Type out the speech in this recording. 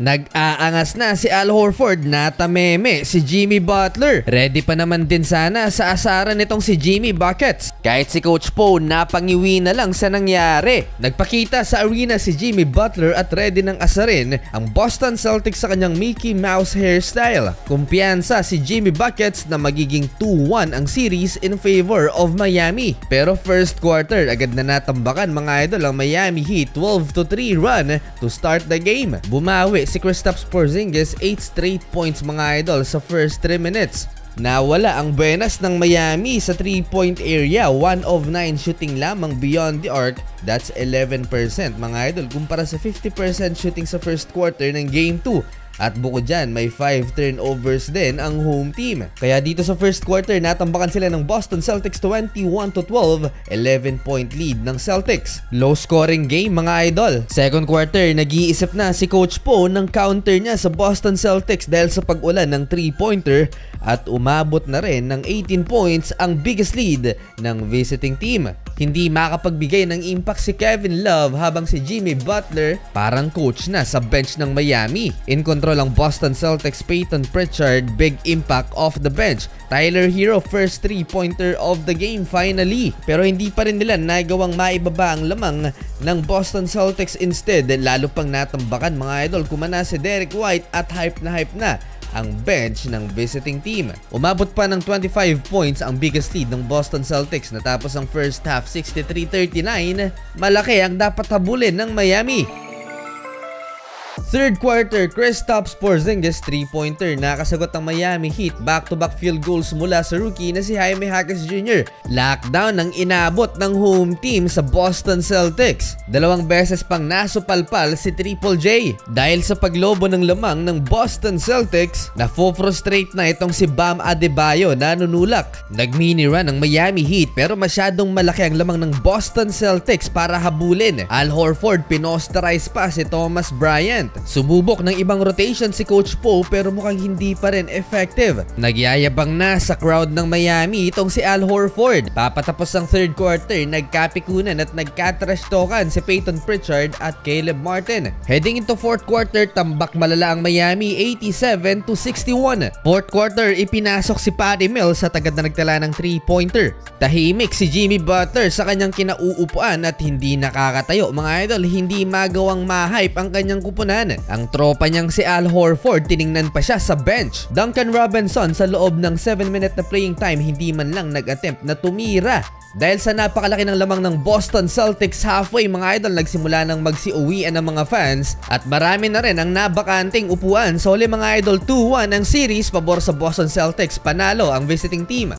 Nag-aangas na si Al Horford na tameme si Jimmy Butler. Ready pa naman din sana sa asaran nitong si Jimmy Buckets. Kahit si Coach Poe napangiwi na lang sa nangyari. Nagpakita sa arena si Jimmy Butler at ready ng asarin ang Boston Celtics sa kanyang Mickey Mouse hairstyle. Kumpiyansa si Jimmy Buckets na magiging 2-1 ang series in favor of Miami. Pero first quarter agad na natambakan mga idol ang Miami Heat 12-3 run to start the game. Bumawi si Kristaps Porzingis 8 straight points mga idol sa first 3 minutes. Nawala ang buenas ng Miami sa 3-point area, 1 of 9 shooting lamang beyond the arc. That's 11% mga idol kumpara sa 50% shooting sa first quarter ng Game 2. At bukod dyan, may 5 turnovers din ang home team. Kaya dito sa first quarter, natambakan sila ng Boston Celtics 21-12, 11-point lead ng Celtics. Low scoring game mga idol. Second quarter, nag-iisip na si Coach Poe ng counter niya sa Boston Celtics dahil sa pag-ulan ng 3-pointer at umabot na rin ng 18 points ang biggest lead ng visiting team. Hindi makapagbigay ng impact si Kevin Love habang si Jimmy Butler parang coach na sa bench ng Miami. In control ang Boston Celtics Peyton Pritchard, big impact off the bench. Tyler Hero first 3-pointer of the game finally. Pero hindi pa rin nila nagawang maibaba ang lamang ng Boston Celtics, instead lalo pang natambakan mga idol kumana si Derek White at hype na ang bench ng visiting team. Umabot pa ng 25 points ang biggest lead ng Boston Celtics natapos ang first half 63-39. Malaki ang dapat habulin ng Miami. Third quarter, Kristaps Porzingis 3-pointer. Nakasagot ang Miami Heat. Back-to-back field goals mula sa rookie na si Jaime Jaquez Jr. Lockdown ang inabot ng home team sa Boston Celtics. Dalawang beses pang nasupalpal si Triple J. Dahil sa paglobo ng lamang ng Boston Celtics, na-frustrate na itong si Bam Adebayo na nunulak. Nag-mini run ang Miami Heat pero masyadong malaki ang lamang ng Boston Celtics para habulin. Al Horford pinosterize pa si Thomas Bryant. Sumubok ng ibang rotation si Coach Poe pero mukhang hindi pa rin effective. Nagyayabang na sa crowd ng Miami itong si Al Horford. Papatapos ang third quarter, nagkapikunan at nagka-trash talkan si Peyton Pritchard at Caleb Martin. Heading into fourth quarter, tambak malala ang Miami 87-61. Fourth quarter, ipinasok si Patty Mills at agad na nagtala ng 3-pointer. Tahimik si Jimmy Butler sa kanyang kinauupuan at hindi nakakatayo mga idol. Hindi magawang ma-hype ang kanyang kupunan. Ang tropa niyang si Al Horford, tiningnan pa siya sa bench. Duncan Robinson sa loob ng 7-minute na playing time hindi man lang nag-attempt na tumira. Dahil sa napakalaki ng lamang ng Boston Celtics halfway mga idol, nagsimula ng magsiuwian ng mga fans at marami na rin ang nabakanting upuan. So mga idol, 2-1 ang series pabor sa Boston Celtics, panalo ang visiting team.